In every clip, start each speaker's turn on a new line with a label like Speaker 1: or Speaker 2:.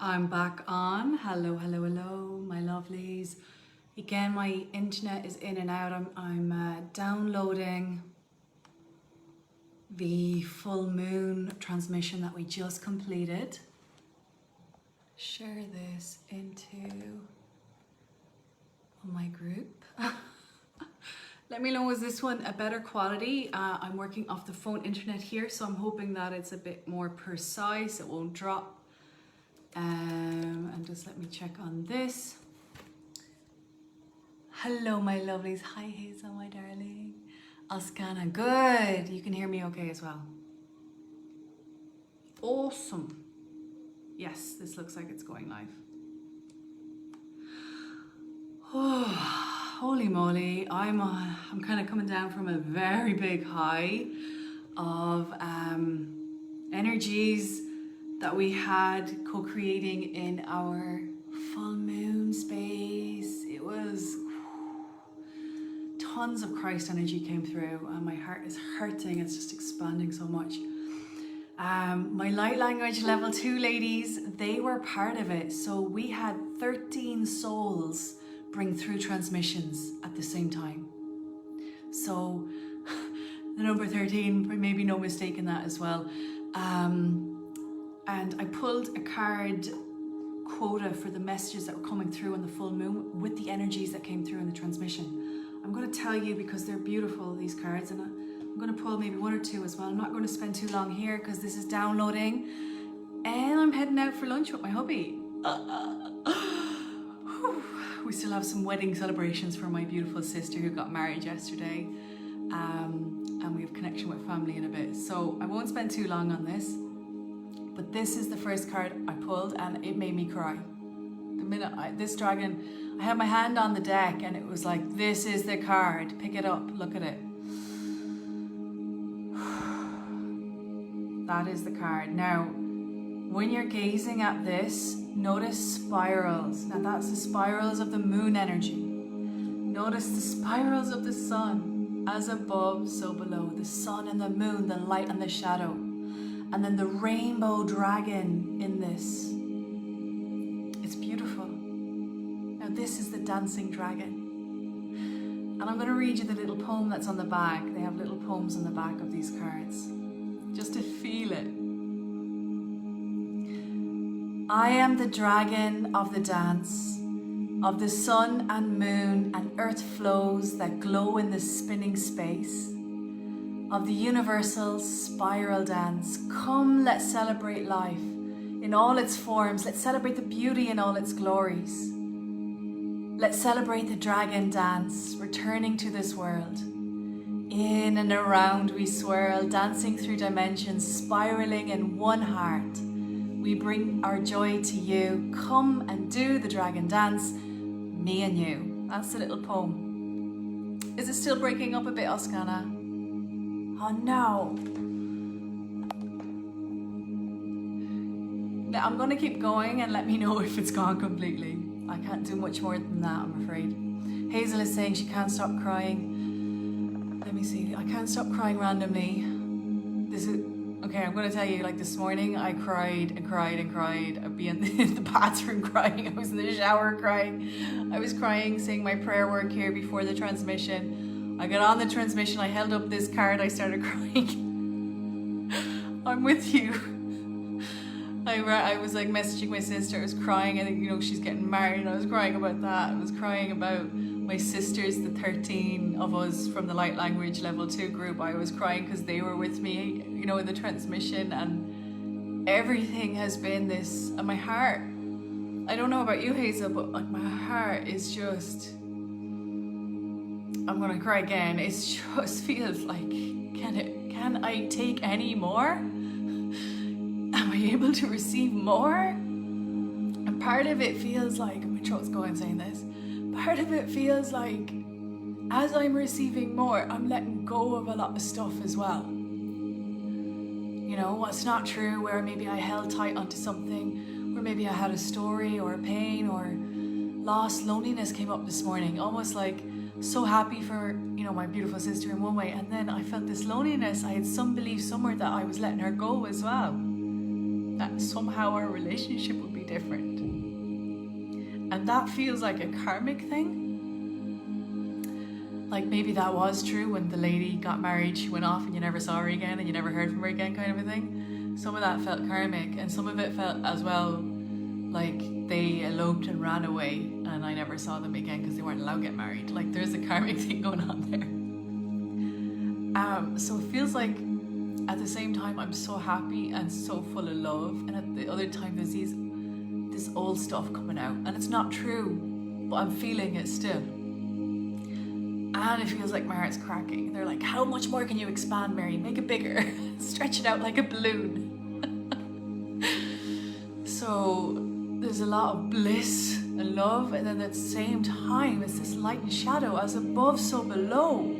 Speaker 1: I'm back on. Hello, hello, hello, my lovelies. Again, my internet is in and out. I'm downloading the full moon transmission that we just completed. Share this into my group. Let me know, is this one a better quality? I'm working off the phone internet here, so I'm hoping that it's a bit more precise, it won't drop. And just let me check on this. Hello, my lovelies. Hi, Hazel, my darling. Askana, good. You can hear me okay as well. Awesome. Yes, this looks like it's going live. Oh, holy moly. I'm kind of coming down from a very big high of energies that we had co-creating in our full moon space. It was tons of Christ energy came through and my heart is hurting. It's just expanding so much. My light language level 2 ladies, they were part of it. So we had 13 souls bring through transmissions at the same time. So the number 13, maybe no mistake in that as well. And I pulled a card quota for the messages that were coming through on the full moon with the energies that came through in the transmission. I'm going to tell you because they're beautiful, these cards, and I'm going to pull maybe one or two as well. I'm not going to spend too long here because this is downloading and I'm heading out for lunch with my hubby. We still have some wedding celebrations for my beautiful sister who got married yesterday, and we have connection with family in a bit, so I won't spend too long on this. But this is the first card I pulled and it made me cry. The minute this dragon, I had my hand on the deck and it was like, this is the card, pick it up, look at it. That is the card. Now, when you're gazing at this, notice spirals. Now that's the spirals of the moon energy. Notice the spirals of the sun, as above, so below. The sun and the moon, the light and the shadow. And then the rainbow dragon in this. It's beautiful. Now this is the dancing dragon. And I'm going to read you the little poem that's on the back. They have little poems on the back of these cards. Just to feel it. I am the dragon of the dance, of the sun and moon and earth flows that glow in the spinning space. Of the universal spiral dance. Come, let's celebrate life in all its forms. Let's celebrate the beauty in all its glories. Let's celebrate the dragon dance, returning to this world. In and around we swirl, dancing through dimensions, spiraling in one heart. We bring our joy to you. Come and do the dragon dance, me and you. That's the little poem. Is it still breaking up a bit, Oskana? Oh no. Now I'm going to keep going and let me know if it's gone completely. I can't do much more than that, I'm afraid. Hazel is saying she can't stop crying. Let me see. I can't stop crying randomly. This is... Okay, I'm going to tell you, like this morning I cried and cried and cried. I'd be in the bathroom crying. I was in the shower crying. I was crying, saying my prayer work here before the transmission. I got on the transmission, I held up this card, I started crying. I'm with you. I was like messaging my sister, I was crying, I think, you know, she's getting married, I was crying about that. I was crying about my sisters, the 13 of us from the light language level 2 group. I was crying because they were with me, you know, in the transmission, and everything has been this, and my heart, I don't know about you, Hazel, but like my heart is just... I'm gonna cry again. It just feels like, can I take any more? Am I able to receive more? And part of it feels like, my throat's going saying this, part of it feels like as I'm receiving more, I'm letting go of a lot of stuff as well. You know, what's not true, where maybe I held tight onto something, or maybe I had a story or a pain or loss, loneliness came up this morning, almost like so happy for, you know, my beautiful sister in one way, and then I felt this loneliness. I had some belief somewhere that I was letting her go as well. that somehow our relationship would be different. And that feels like a karmic thing. Like maybe that was true when the lady got married, she went off and you never saw her again and you never heard from her again, kind of a thing. Some of that felt karmic, and some of it felt as well like they eloped and ran away and I never saw them again because they weren't allowed to get married. Like there's a karmic thing going on there. So it feels like at the same time I'm so happy and so full of love, and at the other time there's this old stuff coming out, and it's not true, but I'm feeling it still. And it feels like my heart's cracking. They're like, how much more can you expand, Mary? Make it bigger. Stretch it out like a balloon. So there's a lot of bliss and love, and then at the same time it's this light and shadow, as above so below,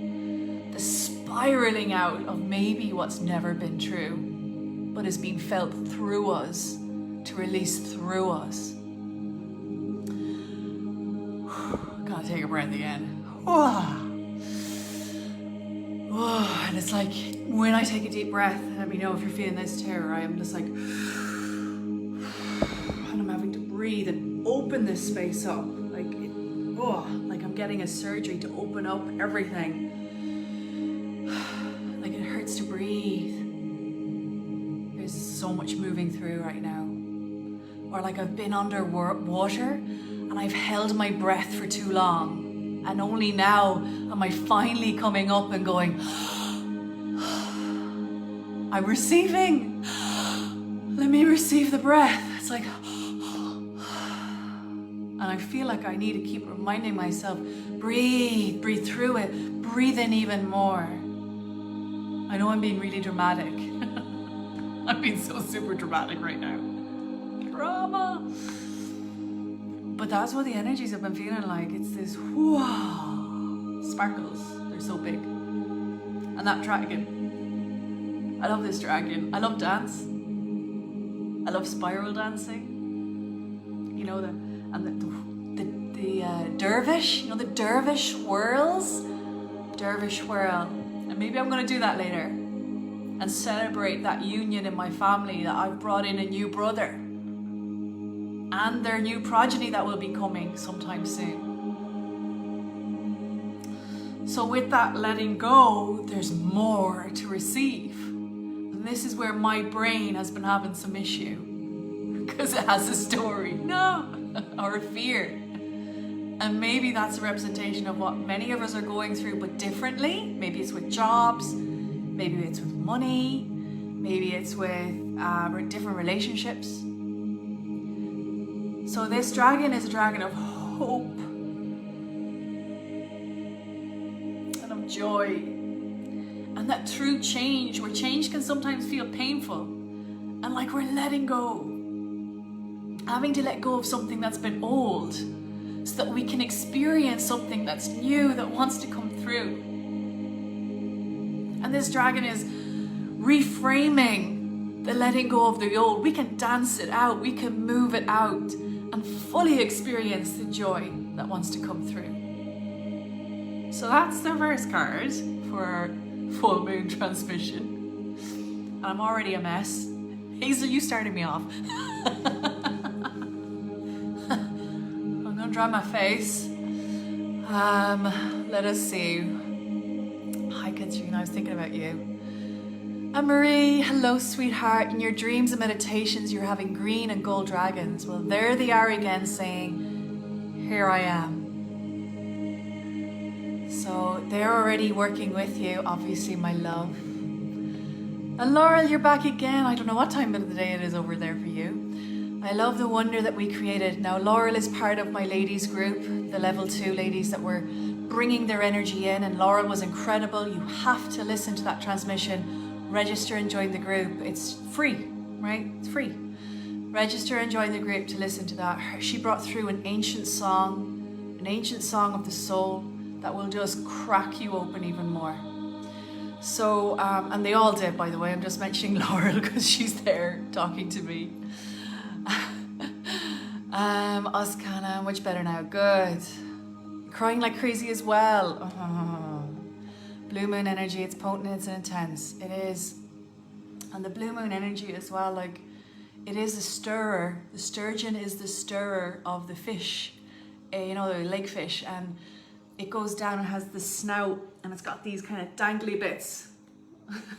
Speaker 1: the spiraling out of maybe what's never been true but is being felt through us, to release through us. Gotta take a breath again. And it's like when I take a deep breath, let me know if you're feeling this too, I am just like, and I'm having to breathe and open this space up, like I'm getting a surgery to open up everything. Like it hurts to breathe. There's so much moving through right now. Or like I've been under water and I've held my breath for too long, and only now am I finally coming up and going, I'm receiving. Let me receive the breath. It's like, and I feel like I need to keep reminding myself, breathe through it, breathe in even more. I know I'm being really dramatic. I'm being so super dramatic right now. Drama. But that's what the energies have been feeling like. It's this sparkles. They're so big. And that dragon. I love this dragon. I love dance. I love spiral dancing. You know, the dervish. You know, the dervish whirls. Dervish whirl. And maybe I'm going to do that later and celebrate that union in my family, that I've brought in a new brother and their new progeny that will be coming sometime soon. So with that letting go, there's more to receive. And this is where my brain has been having some issue, because it has a story, or a fear. And maybe that's a representation of what many of us are going through, but differently. Maybe it's with jobs, maybe it's with money, maybe it's with different relationships. So this dragon is a dragon of hope and of joy. And that through change, where change can sometimes feel painful, and like we're letting go, having to let go of something that's been old, so that we can experience something that's new, that wants to come through. And this dragon is reframing the letting go of the old. We can dance it out, we can move it out, and fully experience the joy that wants to come through. So that's the first card for our full moon transmission. And I'm already a mess. Hazel, you started me off. Dry my face. Let us see. Hi Katrina, I was thinking about you. And Marie, hello sweetheart. In your dreams and meditations you're having green and gold dragons. Well, there they are again saying, here I am. So they're already working with you, obviously, my love. And Laurel, you're back again. I don't know what time of the day it is over there for you. I love the wonder that we created. Now, Laurel is part of my ladies group, the level 2 ladies that were bringing their energy in, and Laurel was incredible. You have to listen to that transmission, register and join the group. It's free, right? It's free. Register and join the group to listen to that. She brought through an ancient song of the soul that will just crack you open even more. So, and they all did, by the way. I'm just mentioning Laurel because she's there talking to me. Oskana, much better now. Good. Crying like crazy as well. Blue moon energy, it's potent, it's intense. It is. And the blue moon energy as well, like, it is a stirrer. The sturgeon is the stirrer of the fish, you know, the lake fish, and it goes down and has the snout, and it's got these kind of dangly bits.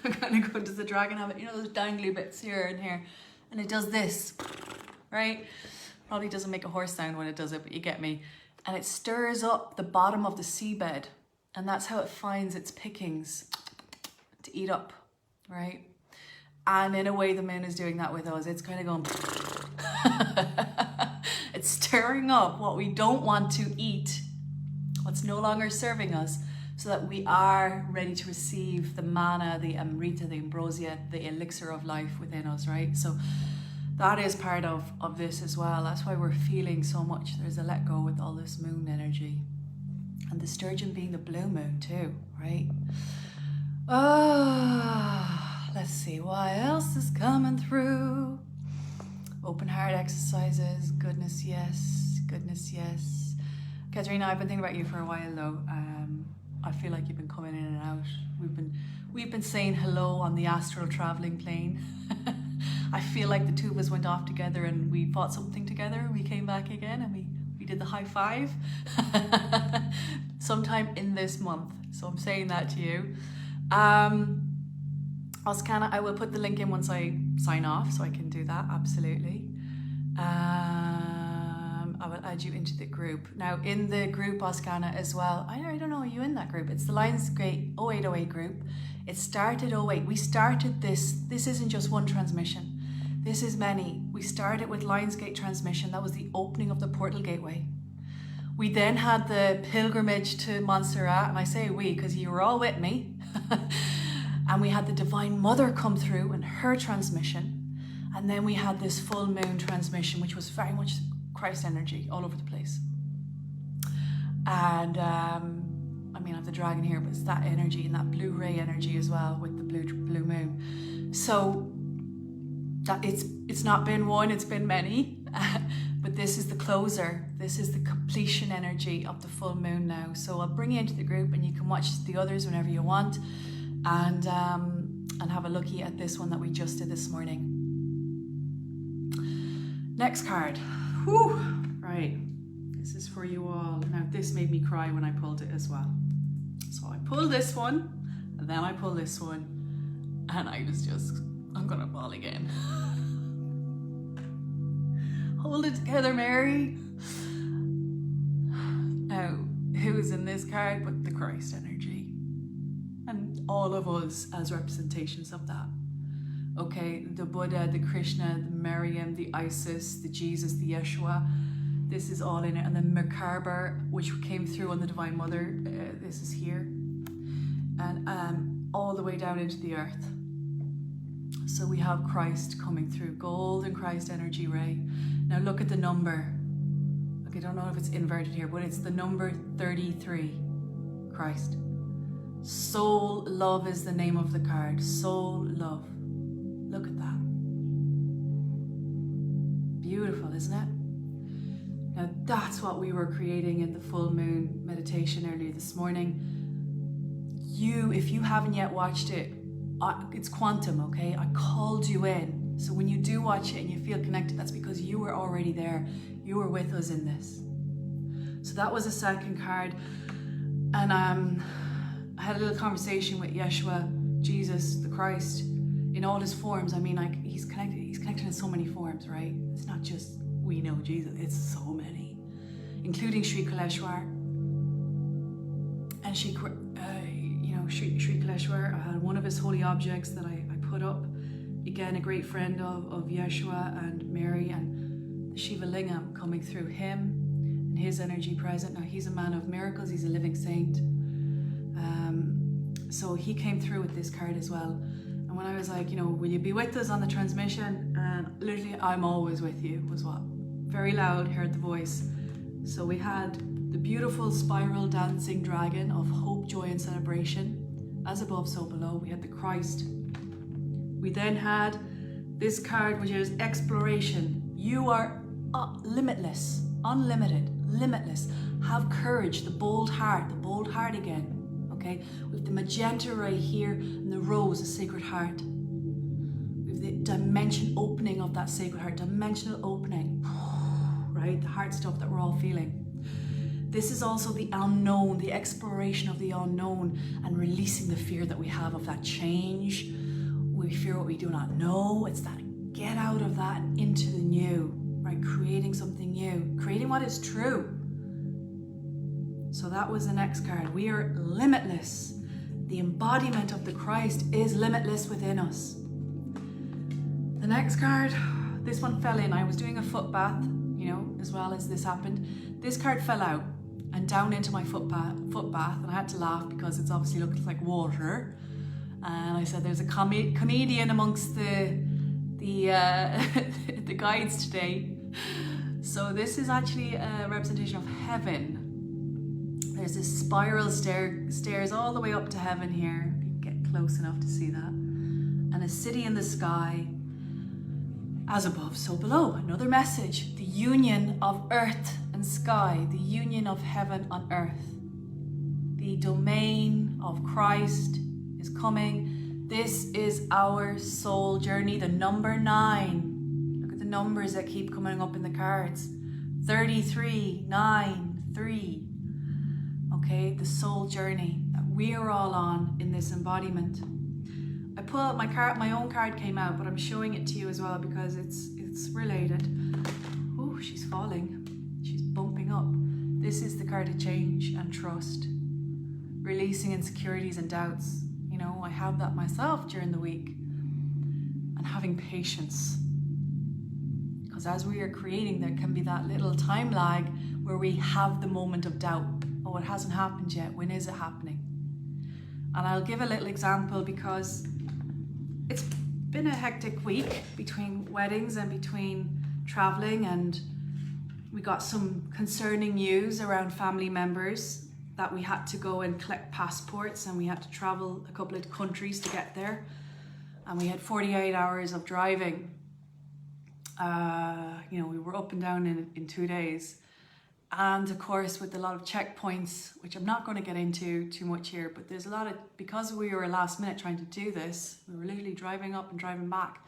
Speaker 1: Kind of good, does the dragon have it? You know, those dangly bits here and here, and it does this, right? Probably doesn't make a horse sound when it does it, but you get me. And it stirs up the bottom of the seabed, and that's how it finds its pickings to eat up, right? And in a way, the moon is doing that with us. It's kind of going, it's stirring up what we don't want to eat, what's no longer serving us, so that we are ready to receive the manna, the Amrita, the Ambrosia, the elixir of life within us, right? So that is part of this as well. That's why we're feeling so much. There's a let go with all this moon energy. And the sturgeon being the blue moon too, right? Let's see, what else is coming through? Open heart exercises, goodness yes, goodness yes. Katharina, I've been thinking about you for a while though. I feel like you've been coming in and out. We've been saying hello on the astral traveling plane. I feel like the two of us went off together and we bought something together and we came back again and we did the high five sometime in this month. So I'm saying that to you. Oskana, I will put the link in once I sign off, so I can do that, absolutely. I will add you into the group. Now in the group, Oskana, as well, I don't know, are you in that group? It's the Lionsgate 0808 group. It started 08. We started this isn't just one transmission. This is many. We started with Lionsgate transmission. That was the opening of the portal gateway. We then had the pilgrimage to Montserrat, and I say we because you were all with me. And we had the Divine Mother come through and her transmission. And then we had this full moon transmission, which was very much Christ energy all over the place. And I mean, I have the dragon here, but it's that energy and that blue ray energy as well with the blue moon. So that it's not been one, it's been many. But this is the closer. This is the completion energy of the full moon now. So I'll bring you into the group and you can watch the others whenever you want. And have a looky at this one that we just did this morning. Next card. Whew. Right. This is for you all. Now this made me cry when I pulled it as well. So I pulled this one, and then I pulled this one, and I was just, I'm gonna bawl again. Hold it together, Mary. Now, who's in this card but the Christ energy? And all of us as representations of that. Okay, the Buddha, the Krishna, the Maryam, the Isis, the Jesus, the Yeshua. This is all in it. And then Merkaba, which came through on the Divine Mother. This is here. And all the way down into the earth. So we have Christ coming through. Golden Christ energy ray. Now look at the number. Okay, I don't know if it's inverted here, but it's the number 33. Christ. Soul love is the name of the card. Soul love. Look at that. Beautiful, isn't it? Now that's what we were creating in the full moon meditation earlier this morning. If you haven't yet watched it, it's quantum, okay? I called you in. So when you do watch it and you feel connected, that's because you were already there. You were with us in this. So that was a second card. And I had a little conversation with Yeshua, Jesus, the Christ, in all his forms. I mean, like, he's connected in so many forms, right? It's not just we know Jesus, it's so many, including Sri Kaleshwar. And Sri Kaleshwar, one of his holy objects that I put up, again, a great friend of Yeshua and Mary, and the Shiva Lingam coming through him and his energy present. Now he's a man of miracles, he's a living saint. So he came through with this card as well. And when I was like, will you be with us on the transmission? And literally, I'm always with you, was what? Very loud, heard the voice. So we had the beautiful spiral dancing dragon of hope, joy, and celebration. As above, so below. We had the Christ. We then had this card, which is exploration. You are limitless, unlimited, limitless. Have courage, the bold heart again. Okay, with the magenta right here and the rose, a sacred heart. With dimension opening of that sacred heart, dimensional opening, right? The heart stuff that we're all feeling. This is also the unknown, the exploration of the unknown, and releasing the fear that we have of that change. We fear what we do not know. It's that get out of that into the new, right? Creating something new, creating what is true. So that was the next card. We are limitless. The embodiment of the Christ is limitless within us. The next card, this one fell in. I was doing a foot bath, you know, as well as this happened. This card fell out and down into my foot bath, and I had to laugh because it's obviously looked like water. And I said, there's a comedian amongst the the guides today. So this is actually a representation of heaven. There's this spiral stairs all the way up to heaven here. If you can get close enough to see that. And a city in the sky. As above, so below. Another message. The union of earth and sky. The union of heaven on earth. The domain of Christ is coming. This is our soul journey. The number 9. Look at the numbers that keep coming up in the cards. 33, 9, 3. Okay, the soul journey that we are all on in this embodiment. I pulled out my card, my own card came out, but I'm showing it to you as well because it's related. Oh, she's falling. She's bumping up. This is the card of change and trust. Releasing insecurities and doubts. You know, I have that myself during the week. And having patience. Because as we are creating, there can be that little time lag where we have the moment of doubt. Oh, it hasn't happened yet. When is it happening? And I'll give a little example because it's been a hectic week between weddings and between traveling, and we got some concerning news around family members that we had to go and collect passports, and we had to travel a couple of countries to get there, and we had 48 hours of driving. You know, we were up and down in 2 days. And of course, with a lot of checkpoints, which I'm not going to get into too much here, but there's a lot of, because we were last minute trying to do this, we were literally driving up and driving back.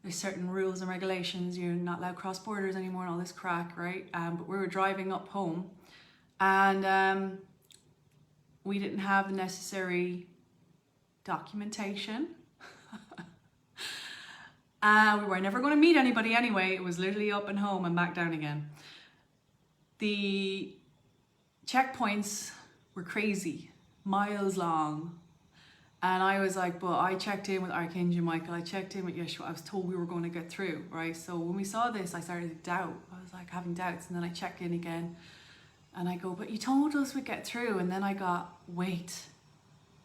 Speaker 1: There's certain rules and regulations, you're not allowed cross borders anymore and all this crack, right? But we were driving up home and we didn't have the necessary documentation. We were never going to meet anybody anyway. It was literally up and home and back down again. The checkpoints were crazy, miles long. And I was like, but I checked in with Archangel Michael, I checked in with Yeshua, I was told we were going to get through, right? So when we saw this, I started to doubt. I was like having doubts, and then I check in again and I go, but you told us we'd get through. And then I got, wait.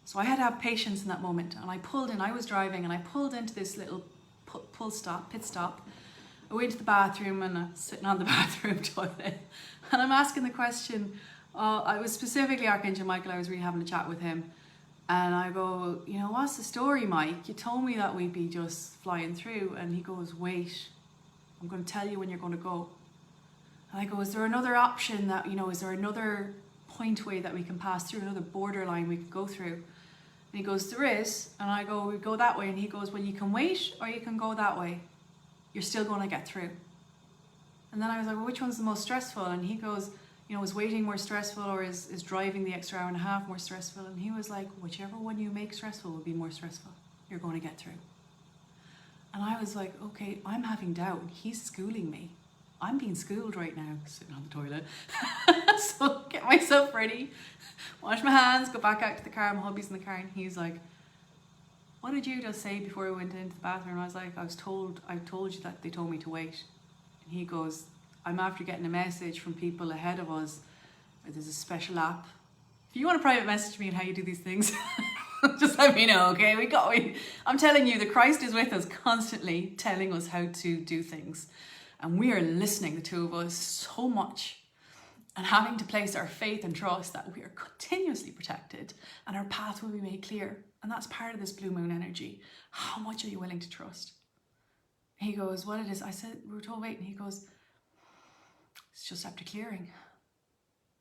Speaker 1: So I had to have patience in that moment. And I pulled in, I was driving and I pulled into this little pit stop. I went to the bathroom and I'm sitting on the bathroom toilet and I'm asking the question, I was specifically Archangel Michael, I was really having a chat with him, and I go, you know, what's the story, Mike? You told me that we'd be just flying through. And he goes, wait, I'm going to tell you when you're going to go. And I go, is there another option that, you know, is there another pointway that we can pass through, another borderline we could go through? And he goes, there is. And I go, we go that way. And he goes, well, you can wait or you can go that way. You're still going to get through. And then I was like, well, which one's the most stressful? And he goes, you know, is waiting more stressful, or is driving the extra hour and a half more stressful? And he was like, whichever one you make stressful will be more stressful. You're going to get through. And I was like, okay, I'm having doubt. He's schooling me. I'm being schooled right now, sitting on the toilet. So get myself ready, wash my hands, go back out to the car. My hubby's in the car and he's like, what did you just say before we went into the bathroom? I was like, I told you that they told me to wait. And he goes, I'm after getting a message from people ahead of us. There's a special app. If you want to private message me on how you do these things, just let me know, okay? I'm telling you, the Christ is with us constantly telling us how to do things. And we are listening, the two of us, so much. And having to place our faith and trust that we are continuously protected and our path will be made clear. And that's part of this blue moon energy. How much are you willing to trust? He goes, what it is? I said, we were told wait. And he goes, it's just after clearing.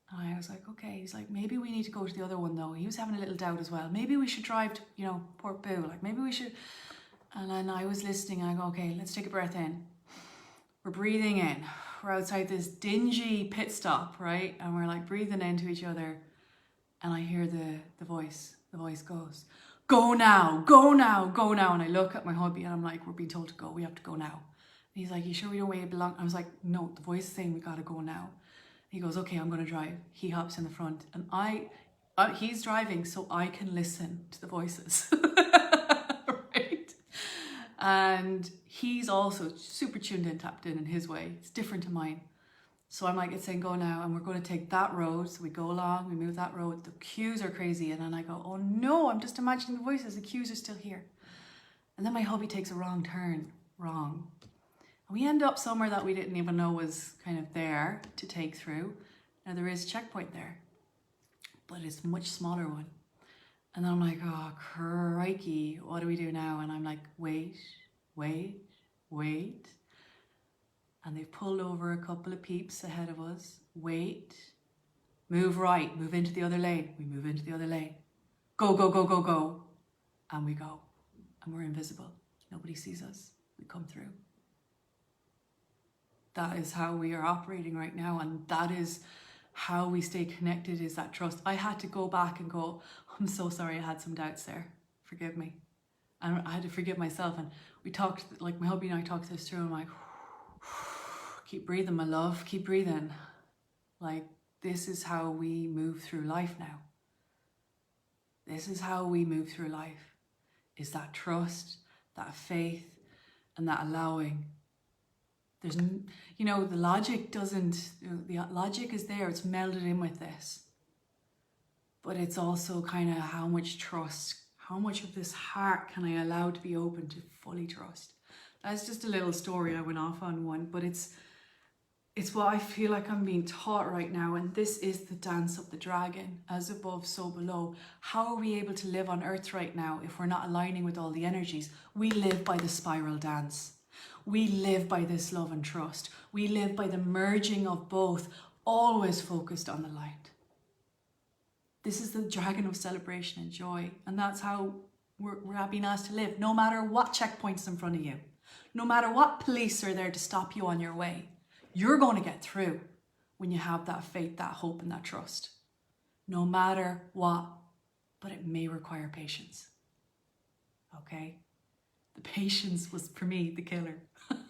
Speaker 1: And I was like, okay. He's like, maybe we need to go to the other one though. He was having a little doubt as well. Maybe we should drive to, you know, Port Boo. Like maybe we should. And then I was listening. I go, okay, let's take a breath in. We're breathing in. We're outside this dingy pit stop, right? And we're like breathing into each other. And I hear the voice. The voice goes, go now, go now, go now. And I look at my hubby and I'm like, we're being told to go. We have to go now. And he's like, you sure we don't wait long? I was like, no, the voice is saying we got to go now. He goes, okay, I'm going to drive. He hops in the front and he's driving so I can listen to the voices. Right? And he's also super tuned in, tapped in his way. It's different to mine. So I'm like, it's saying go now, and we're going to take that road. So we go along, we move that road. The cues are crazy. And then I go, oh no, I'm just imagining the voices. The cues are still here. And then my hubby takes a wrong turn, wrong. And we end up somewhere that we didn't even know was kind of there to take through. Now there is a checkpoint there, but it's a much smaller one. And then I'm like, oh, crikey, what do we do now? And I'm like, wait, wait, wait. And they've pulled over a couple of peeps ahead of us. Wait, move right, move into the other lane. We move into the other lane. Go, go, go, go, go. And we go. And we're invisible. Nobody sees us. We come through. That is how we are operating right now. And that is how we stay connected, is that trust. I had to go back and go, I'm so sorry, I had some doubts there. Forgive me. And I had to forgive myself. And we talked, like my hubby and I talked this through. And I'm like, keep breathing, my love, keep breathing. Like, this is how we move through life now. This is how we move through life, is that trust, that faith, and that allowing. There's, you know, the logic doesn't, the logic is there, it's melded in with this. But it's also kind of how much trust, how much of this heart can I allow to be open to fully trust? That's just a little story I went off on one, but it's what I feel like I'm being taught right now. And this is the dance of the dragon, as above, so below. How are we able to live on earth right now if we're not aligning with all the energies? We live by the spiral dance. We live by this love and trust. We live by the merging of both, always focused on the light. This is the dragon of celebration and joy. And that's how we're being asked to live, no matter what checkpoints in front of you. No matter what police are there to stop you on your way. You're going to get through when you have that faith, that hope, and that trust. No matter what. But it may require patience. Okay? The patience was, for me, the killer.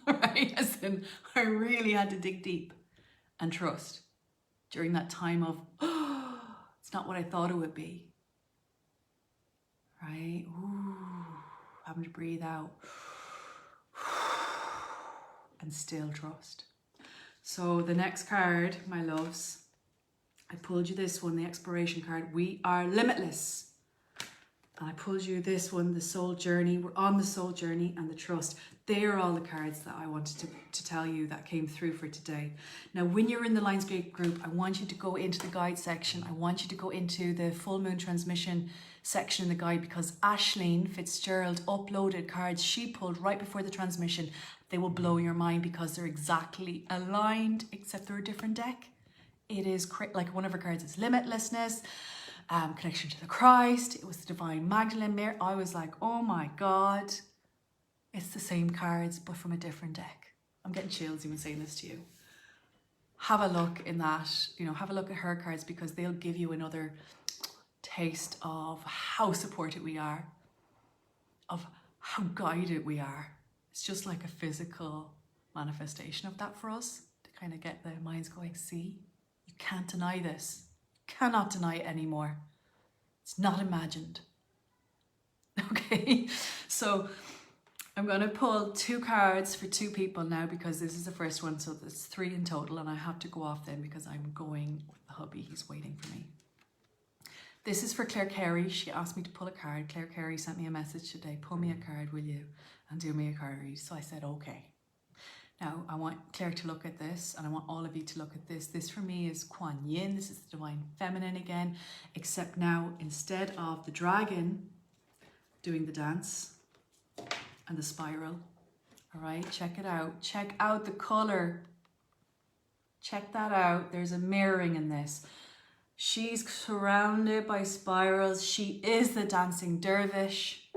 Speaker 1: Right? As in, I really had to dig deep and trust during that time of, oh, it's not what I thought it would be. Right? Ooh, having to breathe out. And still trust. So the next card, my loves, I pulled you this one, the exploration card. We are limitless. And I pulled you this one, the soul journey. We're on the soul journey and the trust. They are all the cards that I wanted to tell you that came through for today. Now, when you're in the Lionsgate group, I want you to go into the guide section. I want you to go into the full moon transmission section in the guide, because Ashleen Fitzgerald uploaded cards she pulled right before the transmission. They will blow your mind because they're exactly aligned, except they're a different deck. It is like one of her cards is Limitlessness, connection to the Christ. It was the Divine Magdalene Mary. I was like, oh my God, it's the same cards, but from a different deck. I'm getting chills even saying this to you. Have a look in that, have a look at her cards, because they'll give you another taste of how supported we are, of how guided we are. It's just like a physical manifestation of that for us, to kind of get the minds going, see, you can't deny this. You cannot deny it anymore. It's not imagined. Okay, so I'm going to pull 2 cards for 2 people now, because this is the first one, so there's 3 in total, and I have to go off then because I'm going with the hubby. He's waiting for me. This is for Claire Carey. She asked me to pull a card. Claire Carey sent me a message today. Pull me a card, will you? And do me a card read. So I said, okay. Now, I want Claire to look at this, and I want all of you to look at this. This for me is Kuan Yin. This is the Divine Feminine again, except now instead of the dragon doing the dance and the spiral, all right, check it out. Check out the color. Check that out. There's a mirroring in this. She's surrounded by spirals. She is the dancing dervish.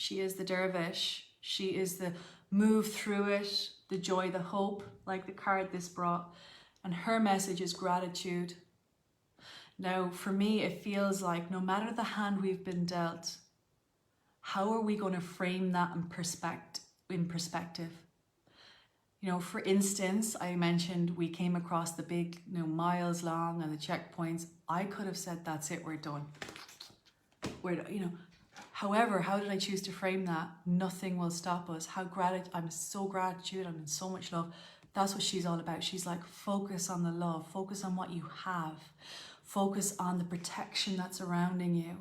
Speaker 1: She is the dervish. She is the move through it, the joy, the hope, like the card this brought. And her message is gratitude. Now, for me, it feels like no matter the hand we've been dealt, how are we going to frame that in perspective? You know, for instance, I mentioned we came across the big, miles long and the checkpoints. I could have said, that's it, we're done. However, how did I choose to frame that? Nothing will stop us. I'm so gratitude. I'm in so much love. That's what she's all about. She's like, focus on the love, focus on what you have, focus on the protection that's surrounding you,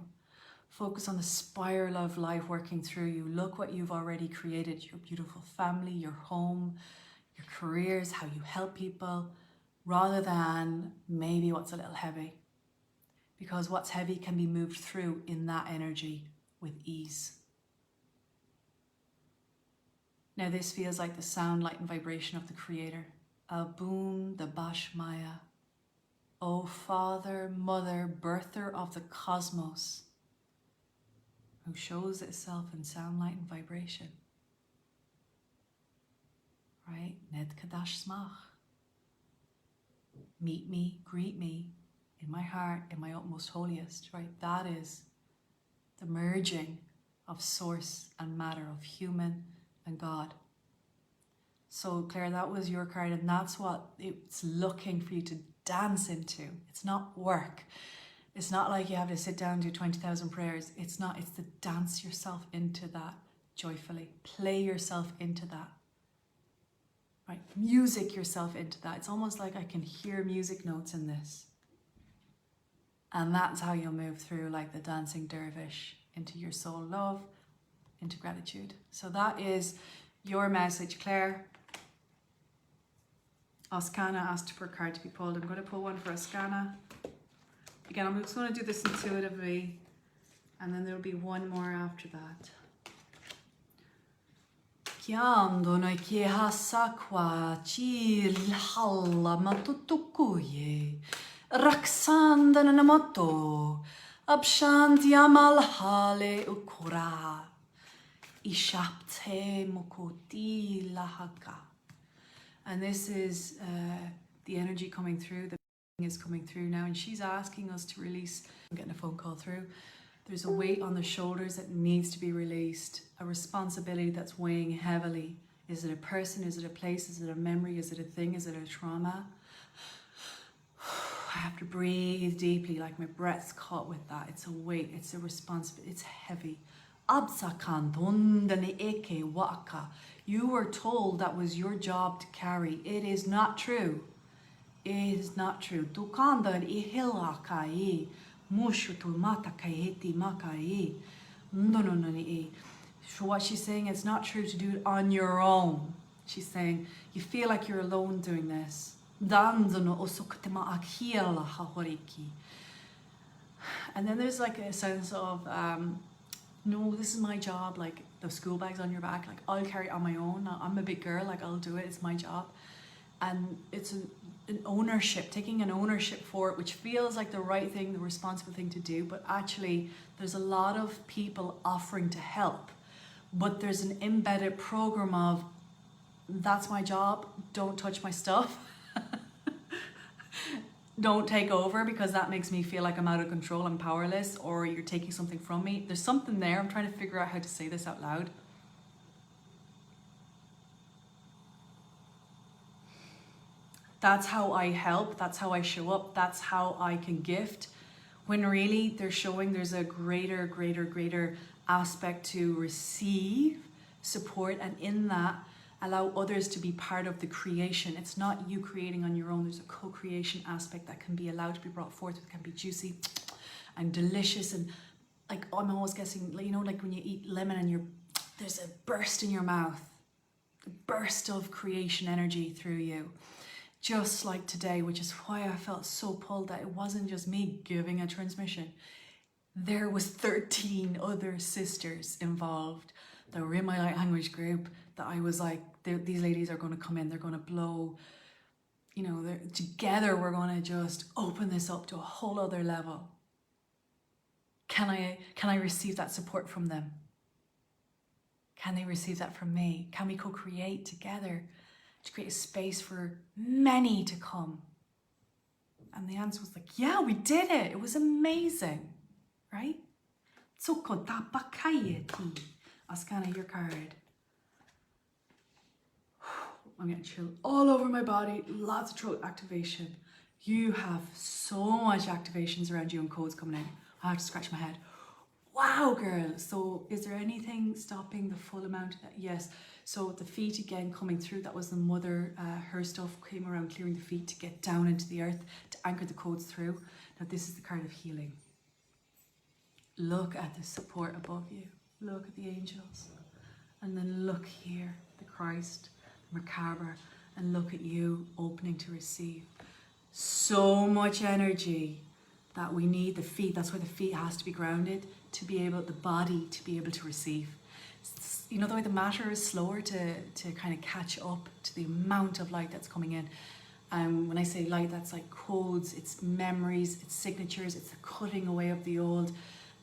Speaker 1: focus on the spiral of life working through you. Look what you've already created, your beautiful family, your home, your careers, how you help people, rather than maybe what's a little heavy. Because what's heavy can be moved through in that energy with ease. Now this feels like the sound, light and vibration of the Creator. Abum the Bashmaya. O Father, Mother, Birther of the Cosmos, who shows itself in sound, light and vibration. Right? Ned Kadash Smach. Meet me, greet me in my heart, in my utmost holiest. Right? That is the merging of source and matter, of human and God. So Claire, that was your card, and that's what it's looking for you to dance into. It's not work. It's not like you have to sit down and do 20,000 prayers. It's not. It's to dance yourself into that joyfully. Play yourself into that. Right? Music yourself into that. It's almost like I can hear music notes in this. And that's how you'll move through, like the dancing dervish, into your soul love, into gratitude. So that is your message, Claire. Oskana asked for a card to be pulled. I'm going to pull one for Oskana. Again, I'm just going to do this intuitively, and then there'll be one more after that. Chiando noi che sakwa chi halla matutukuye raksanda namato abshanti amal hale ukura ishapte mukoti lahaka. And this is the energy coming through, the is coming through now, and she's asking us to release. I'm getting a phone call through. There's a weight on the shoulders that needs to be released, a responsibility that's weighing heavily. Is it a person? Is it a place? Is it a memory? Is it a thing? Is it a trauma? I have to breathe deeply, like my breath's caught with that. It's a weight, it's a responsibility, it's heavy. You were told that was your job to carry. It is not true. It is not true. So what she's saying, it's not true to do it on your own. She's saying you feel like you're alone doing this. And then there's like a sense of no, this is my job, like the school bag's on your back, like I'll carry it on my own. I'm a big girl, like I'll do it, it's my job. And it's an ownership, taking an ownership for it, which feels like the right thing, the responsible thing to do, but actually there's a lot of people offering to help, but there's an embedded program of, that's my job, don't touch my stuff. Don't take over, because that makes me feel like I'm out of control, I'm powerless, or you're taking something from me. There's something there. I'm trying to figure out how to say this out loud. That's how I help, that's how I show up, that's how I can gift, when really they're showing there's a greater aspect to receive support, and in that allow others to be part of the creation. It's not you creating on your own. There's a co-creation aspect that can be allowed to be brought forth. It can be juicy and delicious, and like I'm always guessing, you know, like when you eat lemon and there's a burst in your mouth, a burst of creation energy through you. Just like today, which is why I felt so pulled that it wasn't just me giving a transmission. There was 13 other sisters involved that were in my light language group, that I was like, these ladies are going to come in, they're going to blow, you know, together we're going to just open this up to a whole other level. Can I receive that support from them? Can they receive that from me? Can we co-create together to create a space for many to come? And the answer was like, yeah, we did it. It was amazing, right? Tsoko tapakayeti. Askana, your card. I'm getting chill all over my body. Lots of throat activation. You have so much activations around you and codes coming in. I have to scratch my head. Wow, girl. So is there anything stopping the full amount? Yes. So the feet again coming through. That was the mother. Her stuff came around clearing the feet to get down into the earth, to anchor the codes through. Now this is the card of healing. Look at the support above you. Look at the angels. And then look here, the Christ, the Merkaba, and look at you opening to receive. So much energy that we need the feet. That's why the feet has to be grounded to be able, the body to be able to receive. You know the way the matter is slower to kind of catch up to the amount of light that's coming in. When I say light, that's like codes, it's memories, it's signatures, it's the cutting away of the old,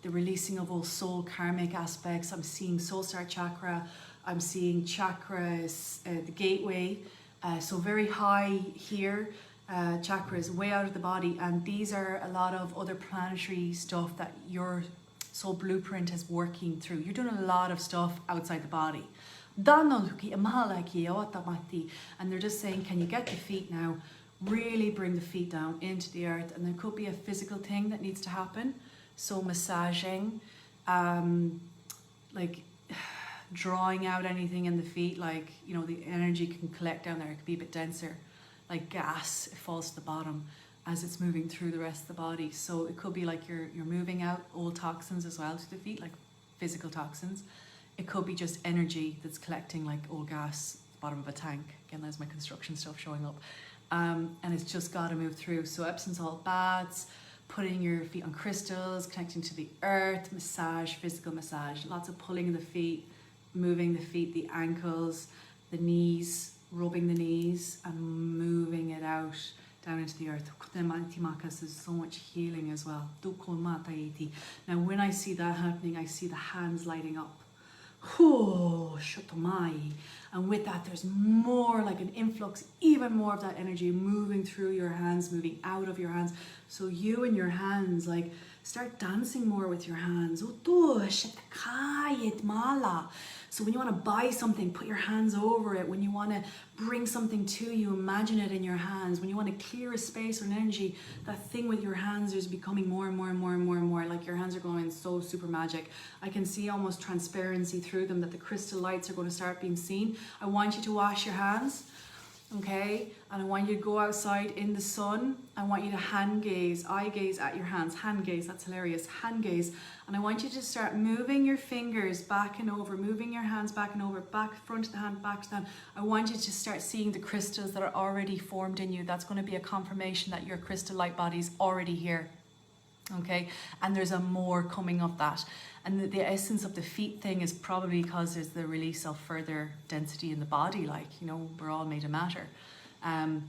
Speaker 1: the releasing of all soul karmic aspects. I'm seeing soul star chakra, I'm seeing chakras, the gateway, so very high here, chakras way out of the body, and these are a lot of other planetary stuff that your soul blueprint is working through. You're doing a lot of stuff outside the body. And they're just saying, can you get the feet now? Really bring the feet down into the earth. And there could be a physical thing that needs to happen. So massaging, like drawing out anything in the feet, like, you know, the energy can collect down there. It could be a bit denser, like gas, it falls to the bottom as it's moving through the rest of the body. So it could be like you're moving out old toxins as well to the feet, like physical toxins. It could be just energy that's collecting like old gas at the bottom of a tank. Again, there's my construction stuff showing up. And it's just got to move through. So Epsom salt baths, putting your feet on crystals, connecting to the earth, massage, physical massage, lots of pulling of the feet, moving the feet, the ankles, the knees, rubbing the knees and moving it out down into the earth. There's so much healing as well. Now when I see that happening, I see the hands lighting up. And with that, there's more, like an influx, even more of that energy moving through your hands, moving out of your hands. So you and your hands, like, start dancing more with your hands. So when you want to buy something, put your hands over it. When you want to bring something to you, imagine it in your hands. When you want to clear a space or an energy, that thing with your hands is becoming more and more and more and more and more. Like your hands are going so super magic. I can see almost transparency through them, that the crystal lights are going to start being seen. I want you to wash your hands. Okay, and I want you to go outside in the sun. I want you to hand gaze, eye gaze at your hands, hand gaze, that's hilarious, hand gaze. And I want you to start moving your fingers back and over, moving your hands back and over, back, front of the hand, back to the hand. I want you to start seeing the crystals that are already formed in you. That's going to be a confirmation that your crystal light body is already here. Okay, and there's a more coming of that. And the essence of the feet thing is probably because there's the release of further density in the body, like, you know, we're all made of matter. And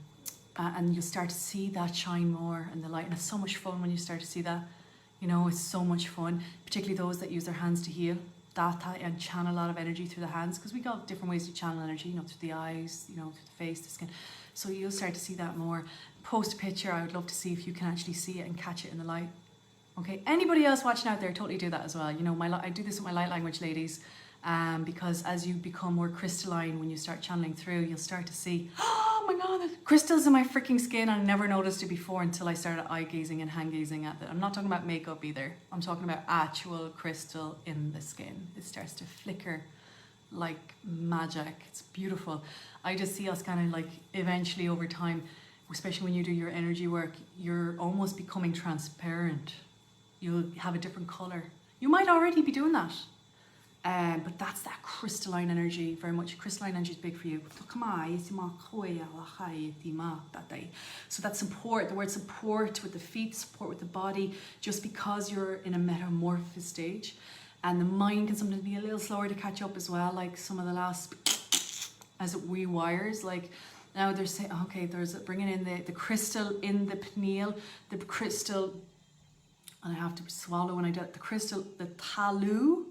Speaker 1: you'll start to see that shine more in the light. And it's so much fun when you start to see that. You know, it's so much fun, particularly those that use their hands to heal. And channel a lot of energy through the hands, because we got different ways to channel energy, you know, through the eyes, you know, through the face, the skin. So you'll start to see that more. Post a picture. I would love to see if you can actually see it and catch it in the light. Okay, anybody else watching out there, totally do that as well. You know, I do this with my light language ladies, because as you become more crystalline, when you start channeling through, you'll start to see, oh my God, there's crystals in my freaking skin. I never noticed it before until I started eye gazing and hand gazing at it. I'm not talking about makeup either. I'm talking about actual crystal in the skin. It starts to flicker like magic. It's beautiful. I just see us kind of like eventually over time, especially when you do your energy work, you're almost becoming transparent. You'll have a different color. You might already be doing that. But that's that crystalline energy, very much. Crystalline energy is big for you. So that support, the word support with the feet, support with the body, just because you're in a metamorphosis stage. And the mind can sometimes be a little slower to catch up as well, like some of the last, as it rewires, like, now they're saying, okay, there's bringing in the crystal in the pineal, the crystal, and I have to swallow when I do it, the crystal, the talu,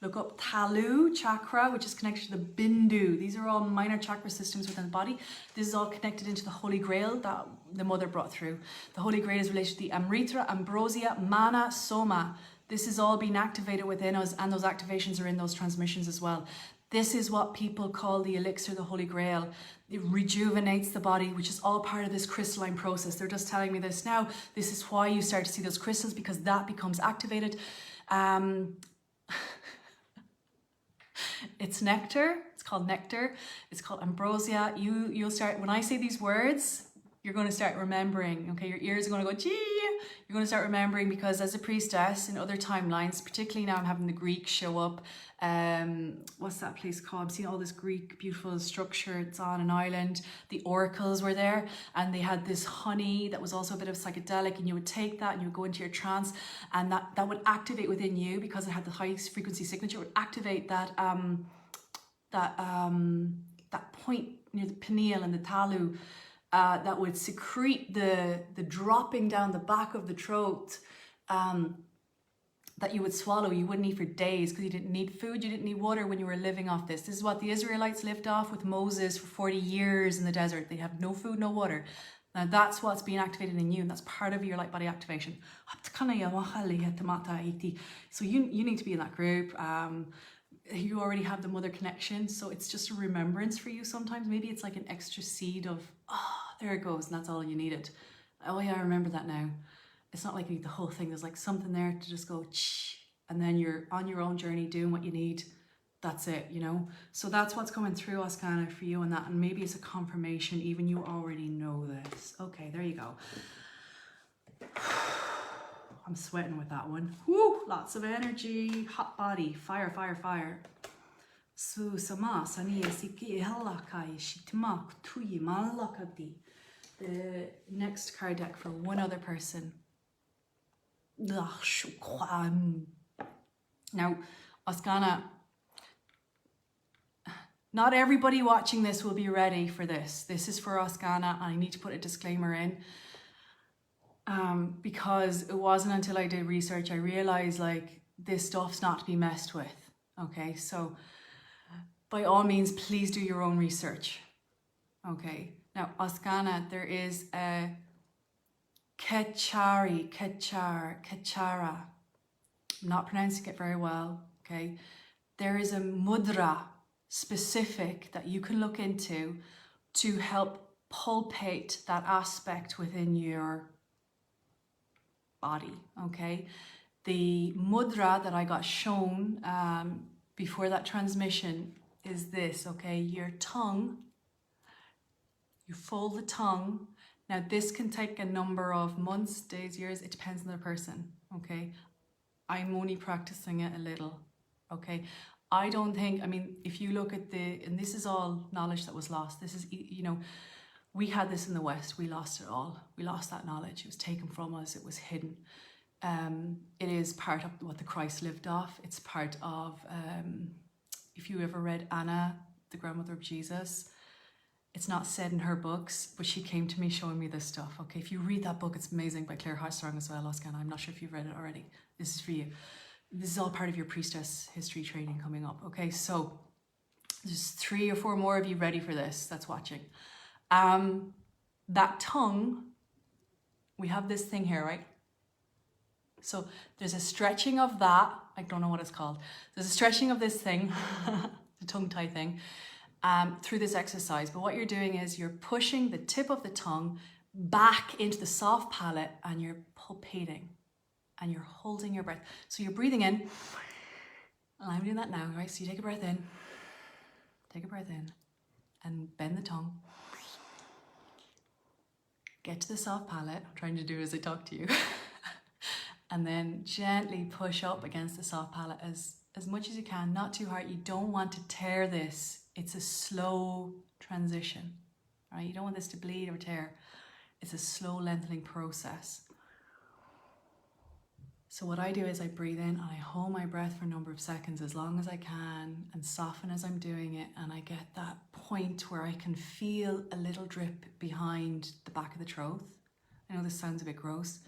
Speaker 1: Look up Talu chakra, which is connected to the Bindu. These are all minor chakra systems within the body. This is all connected into the Holy Grail that the mother brought through. The Holy Grail is related to the Amrita, Ambrosia, Mana, Soma. This is all being activated within us, and those activations are in those transmissions as well. This is what people call the elixir, the Holy Grail. It rejuvenates the body, which is all part of this crystalline process. They're just telling me this now. This is why you start to see those crystals, because that becomes activated. It's nectar. It's called nectar. It's called ambrosia. You'll start, when I say these words, you're going to start remembering. Okay, your ears are going to go, gee. You're going to start remembering, because as a priestess in other timelines, particularly now I'm having the Greek show up. What's that place called? I'm seeing all this Greek beautiful structure. It's on an island. The oracles were there, and they had this honey that was also a bit of psychedelic, and you would take that and you would go into your trance, and that would activate within you, because it had the high frequency signature. It would activate that point near the pineal and the talu. That would secrete the dropping down the back of the throat that you would swallow. You wouldn't eat for days because you didn't need food, you didn't need water when you were living off this. This is what the Israelites lived off with Moses for 40 years in the desert. They have no food, no water. Now that's what's being activated in you, and that's part of your light body activation. So you need to be in that group. You already have the mother connection, so it's just a remembrance for you sometimes. Maybe it's like an extra seed of, there it goes, and that's all you needed. Oh yeah, I remember that now. It's not like you need the whole thing. There's like something there to just go, and then you're on your own journey doing what you need. That's it, you know? So that's what's coming through, Oskana, for you, and that, and maybe it's a confirmation, even you already know this. Okay, there you go. I'm sweating with that one. Woo, lots of energy, hot body, fire, fire, fire. The next card deck for one other person. Now, Oskana, not everybody watching this will be ready for this. This is for Oskana, and I need to put a disclaimer in. Because it wasn't until I did research I realized like this stuff's not to be messed with. Okay, so by all means, please do your own research. Okay, now Oskana, there is a Kechara. I'm not pronouncing it very well. Okay, there is a mudra specific that you can look into to help pulpate that aspect within your body. Okay, the mudra that I got shown before that transmission is this. Okay, your tongue, you fold the tongue. Now this can take a number of months, days, years, it depends on the person. Okay, I'm only practicing it a little. Okay, I don't think, I mean, if you look at and this is all knowledge that was lost. This is, you know, we had this in the West, we lost it all. We lost that knowledge, it was taken from us, it was hidden. It is part of what the Christ lived off. It's part of, if you ever read Anna, the grandmother of Jesus, it's not said in her books, but she came to me showing me this stuff. Okay, if you read that book, it's amazing, by Claire Hartstrong as well, Oskana. I'm not sure if you've read it already. This is for you. This is all part of your priestess history training coming up. Okay, so there's 3 or 4 more of you ready for this that's watching. That tongue, we have this thing here, right? So there's a stretching of that. I don't know what it's called. There's a stretching of this thing, the tongue tie thing, through this exercise. But what you're doing is you're pushing the tip of the tongue back into the soft palate, and you're pulpating, and you're holding your breath. So you're breathing in, and I'm doing that now, right? So you take a breath in, and bend the tongue. Get to the soft palate. I'm trying to do as I talk to you. And then gently push up against the soft palate as much as you can, not too hard. You don't want to tear this. It's a slow transition, right? You don't want this to bleed or tear. It's a slow lengthening process. So what I do is I breathe in and I hold my breath for a number of seconds, as long as I can, and soften as I'm doing it. And I get that point where I can feel a little drip behind the back of the throat. I know this sounds a bit gross,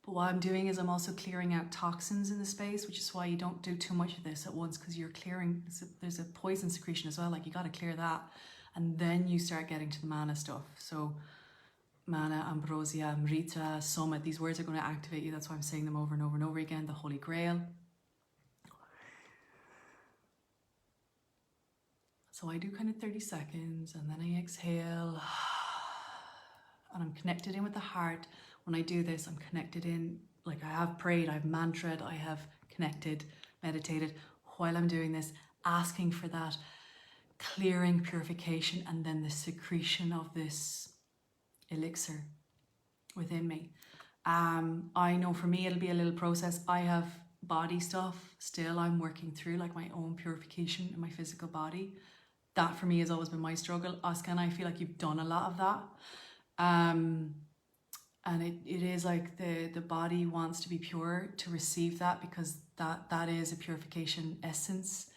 Speaker 1: But what I'm doing is I'm also clearing out toxins in the space, which is why you don't do too much of this at once, because you're clearing, there's a poison secretion as well, like you got to clear that. And then you start getting to the mana stuff. So mana, ambrosia, Amrita, summit, these words are going to activate you. That's why I'm saying them over and over and over again. The Holy Grail. So I do kind of 30 seconds and then I exhale. And I'm connected in with the heart. When I do this, I'm connected in, like I have prayed, I've mantraed, I have connected, meditated while I'm doing this, asking for that clearing, purification, and then the secretion of this elixir within me. I know for me, it'll be a little process. I have body stuff still I'm working through, like my own purification in my physical body. That for me has always been my struggle. Oscar, and I feel like you've done a lot of that. And it is like the body wants to be pure to receive that, because that is a purification essence.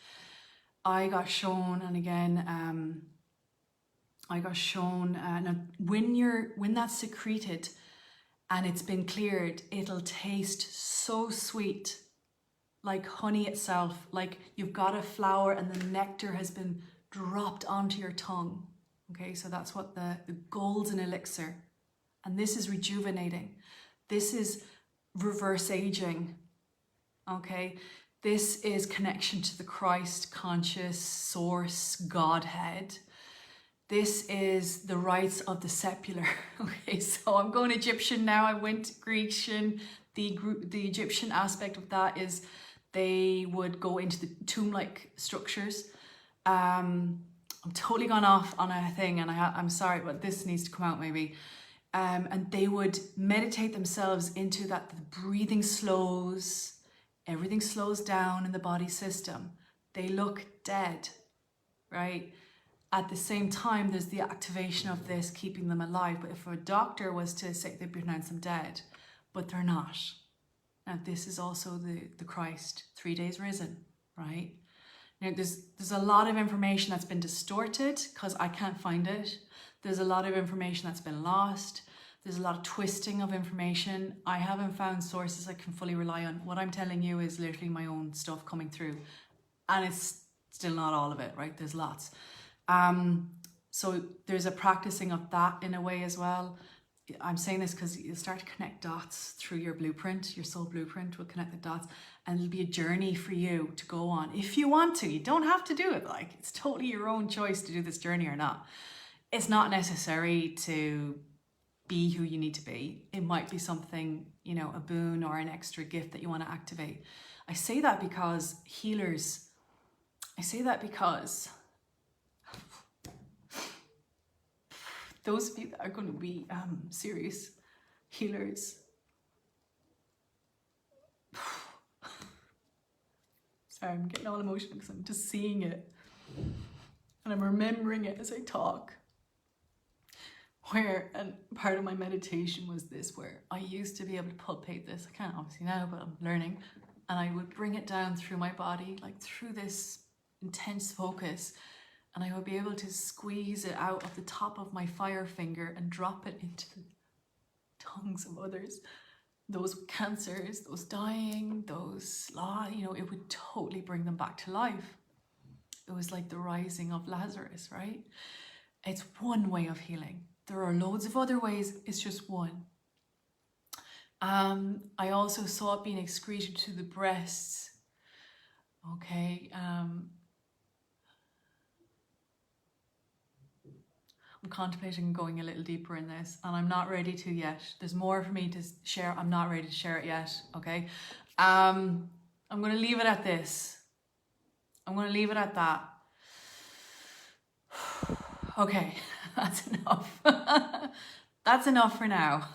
Speaker 1: I got shown, and again, I got shown, now when that's secreted and it's been cleared, it'll taste so sweet, like honey itself, like you've got a flower and the nectar has been dropped onto your tongue. Okay, so that's what the golden elixir. And this is rejuvenating. This is reverse aging. Okay, this is connection to the Christ conscious source Godhead. This is the rites of the sepular. Okay, so I'm going Egyptian now. I went Grecian. The Egyptian aspect of that is they would go into the tomb-like structures. I'm totally gone off on a thing, and I'm sorry, but this needs to come out maybe. And they would meditate themselves into that. The breathing slows, everything slows down in the body system. They look dead, right? At the same time, there's the activation of this keeping them alive. But if a doctor was to say, they pronounce them dead, but they're not. Now, this is also the Christ, 3 days risen, right? Now, there's a lot of information that's been distorted because I can't find it. There's a lot of information that's been lost. There's a lot of twisting of information. I haven't found sources I can fully rely on. What I'm telling you is literally my own stuff coming through. And it's still not all of it, right? There's lots. So there's a practicing of that in a way as well. I'm saying this because you'll start to connect dots through your blueprint. Your soul blueprint will connect the dots, and it'll be a journey for you to go on. If you want to, you don't have to do it. Like, it's totally your own choice to do this journey or not. It's not necessary to be who you need to be. It might be something, you know, a boon or an extra gift that you want to activate. I say that because healers, those of you that are going to be serious healers, sorry, I'm getting all emotional because I'm just seeing it and I'm remembering it as I talk. And part of my meditation was this, where I used to be able to palpate this. I can't obviously now, but I'm learning. And I would bring it down through my body, like through this intense focus. And I would be able to squeeze it out of the top of my fire finger and drop it into the tongues of others. Those cancers, those dying, those, you know, it would totally bring them back to life. It was like the rising of Lazarus, right? It's one way of healing. There are loads of other ways, it's just one. I also saw it being excreted to the breasts. Okay. I'm contemplating going a little deeper in this, and I'm not ready to yet. There's more for me to share. I'm not ready to share it yet, okay? I'm going to leave it at this. I'm going to leave it at that. Okay, that's enough. That's enough for now.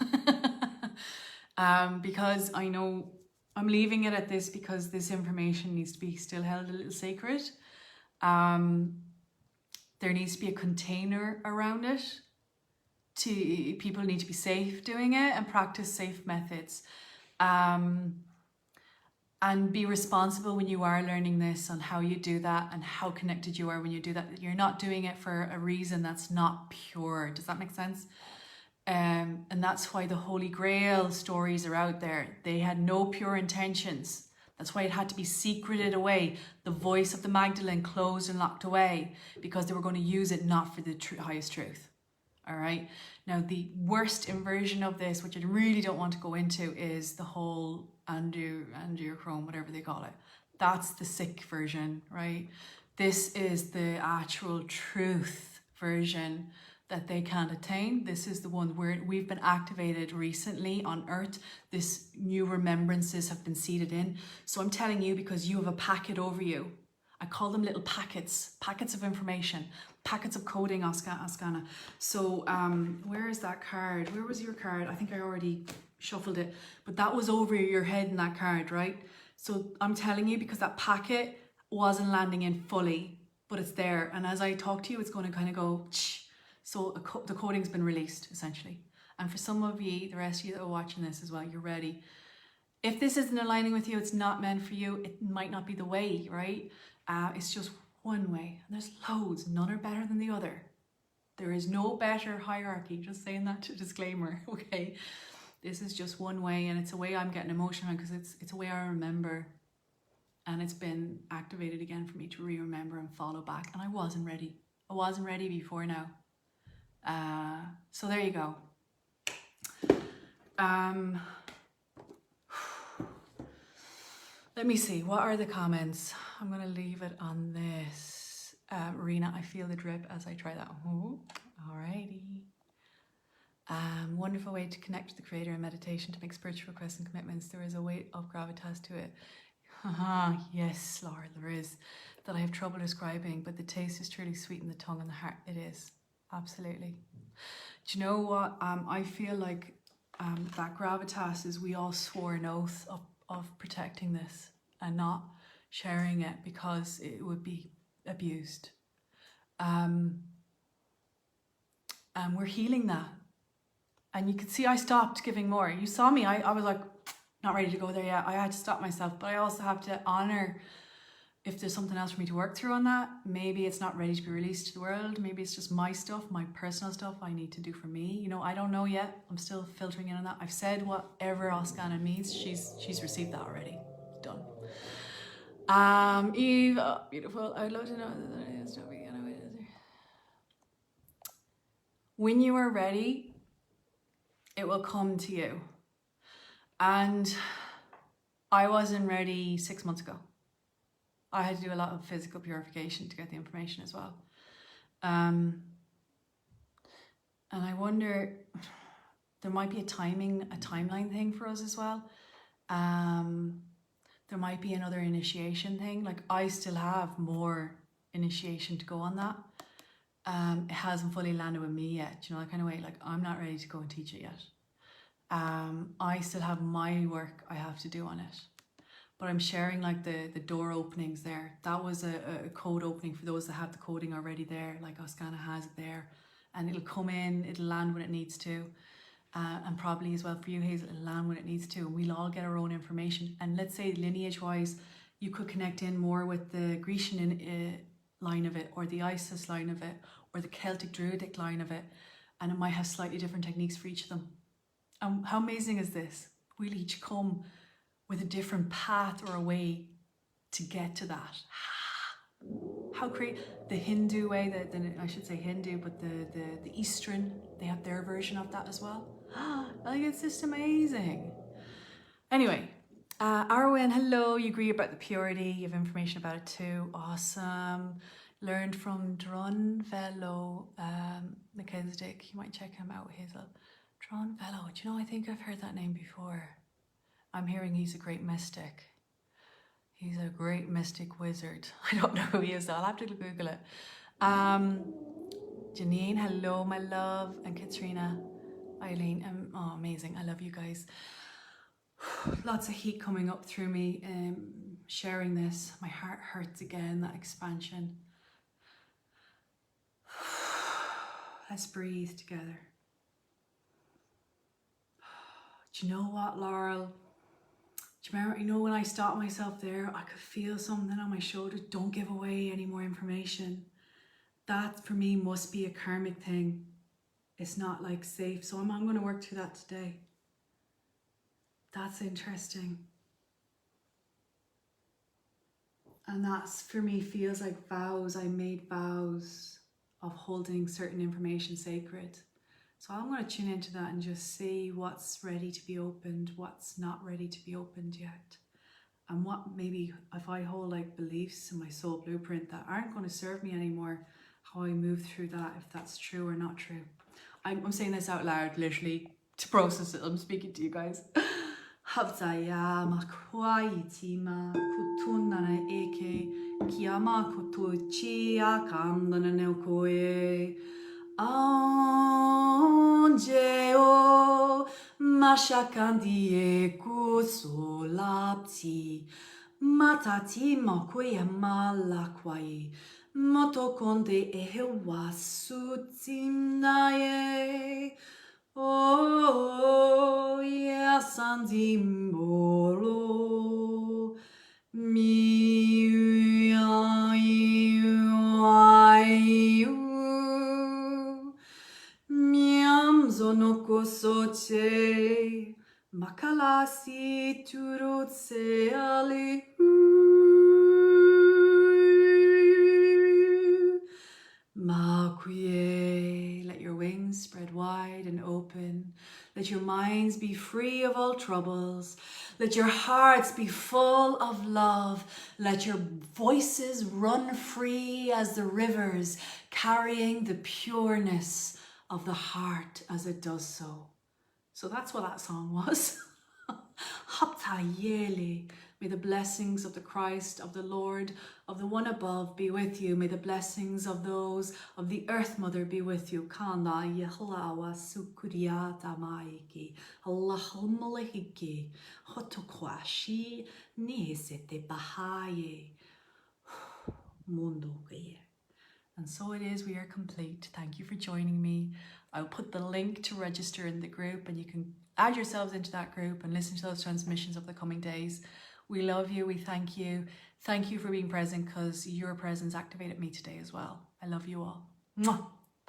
Speaker 1: Because I know I'm leaving it at this because this information needs to be still held a little sacred. There needs to be a container around it. People need to be safe doing it and practice safe methods. And be responsible when you are learning this on how you do that and how connected you are when you do that. You're not doing it for a reason that's not pure. Does that make sense? And that's why the Holy Grail stories are out there. They had no pure intentions. That's why it had to be secreted away. The voice of the Magdalene closed and locked away, because they were going to use it not for the highest truth. All right. Now, the worst inversion of this, which I really don't want to go into, is the whole angiochrome, whatever they call it. That's the sick version, right? This is the actual truth version that they can't attain. This is the one where we've been activated recently on Earth. This new remembrances have been seeded in. So I'm telling you, because you have a packet over you. I call them little packets of information, packets of coding, Askana. So where is that card? Where was your card? I think I already shuffled it, but that was over your head in that card, right? So I'm telling you, because that packet wasn't landing in fully, but it's there. And as I talk to you, it's going to kind of go, Ch. So the coding's been released, essentially. And for some of you, the rest of you that are watching this as well, you're ready. If this isn't aligning with you, it's not meant for you. It might not be the way, right? It's just one way. And there's loads. None are better than the other. There is no better hierarchy. Just saying that to disclaimer, okay? This is just one way, and it's a way I'm getting emotional because it's a way I remember. And it's been activated again for me to remember and follow back. And I wasn't ready. I wasn't ready before now. So there you go. Let me see, what are the comments? I'm going to leave it on this. Marina, I feel the drip as I try that. Oh, alrighty. Wonderful way to connect with the Creator in meditation to make spiritual requests and commitments. There is a weight of gravitas to it. Yes, Laura, there is. That I have trouble describing, but the taste is truly sweet in the tongue and the heart. It is, absolutely. Do you know what? I feel like that gravitas is, we all swore an oath of protecting this and not sharing it because it would be abused. And we're healing that. And you could see I stopped giving more. You saw me, I was like, not ready to go there yet. I had to stop myself, but I also have to honor if there's something else for me to work through on that. Maybe it's not ready to be released to the world. Maybe it's just my stuff, my personal stuff I need to do for me. You know, I don't know yet. I'm still filtering in on that. I've said whatever Oskana means. She's received that already. Done. Eve, oh, beautiful. I'd love to know. When you are ready, it will come to you. And I wasn't ready 6 months ago. I had to do a lot of physical purification to get the information as well. And I wonder, there might be a timeline thing for us as well. There might be another initiation thing. Like, I still have more initiation to go on that. It hasn't fully landed with me yet, you know, that kind of way. Like, I'm not ready to go and teach it yet. I still have my work I have to do on it. But I'm sharing like the door openings there. That was a code opening for those that have the coding already there, like Oskana has it there. And it'll come in, it'll land when it needs to. And probably as well for you, Hazel, it'll land when it needs to. And we'll all get our own information. And let's say lineage-wise, you could connect in more with the Grecian line of it, or the Isis line of it, or the Celtic Druidic line of it. And it might have slightly different techniques for each of them. How amazing is this? We'll each come with a different path or a way to get to that. How great. The Hindu way, I should say Hindu, but the Eastern, they have their version of that as well. Like, it's just amazing. Anyway, Arwen, hello. You agree about the purity. You have information about it too. Awesome. Learned from Drunvelo McKenzick. You might check him out, Hazel. Drunvelo. Do you know, I think I've heard that name before. I'm hearing he's a great mystic. He's a great mystic wizard. I don't know who he is though. I'll have to Google it. Janine, hello, my love. And Katrina, Eileen. Oh, amazing. I love you guys. Lots of heat coming up through me. Sharing this. My heart hurts again, that expansion. Let's breathe together. Do you know what, Laurel? Do you remember, you know, when I stopped myself there, I could feel something on my shoulders. Don't give away any more information. That for me must be a karmic thing. It's not like safe. So I'm going to work through that today. That's interesting. And that's, for me, feels like vows. I made vows of holding certain information sacred. So I'm going to tune into that and just see what's ready to be opened, what's not ready to be opened yet. And what maybe if I hold like beliefs in my soul blueprint that aren't going to serve me anymore, how I move through that, if that's true or not true. I'm saying this out loud, literally, to process it. I'm speaking to you guys. Haptaya makwai ma kutunana eke kiama kutuchia kandana neokoe Angeo mashakandie kusolapti matati makoya malakwai motokonde ehewa sutinaye oh yes andimbolo Miam zonoko soche makalasi turutse ali Makuye. Let your wings spread wide and open. Let your minds be free of all troubles. Let your hearts be full of love. Let your voices run free as the rivers, carrying the pureness of the heart as it does so. So that's what that song was. Haptayele. May the blessings of the Christ, of the Lord, of the one above be with you. May the blessings of those of the Earth Mother be with you. Kana yehlawa sukuriata maiki. Allahummalahiki. Hotokwashi nisete bahaye. Mundo. And so it is, we are complete. Thank you for joining me. I'll put the link to register in the group and you can add yourselves into that group and listen to those transmissions of the coming days. We love you. We thank you. Thank you for being present because your presence activated me today as well. I love you all. Mwah.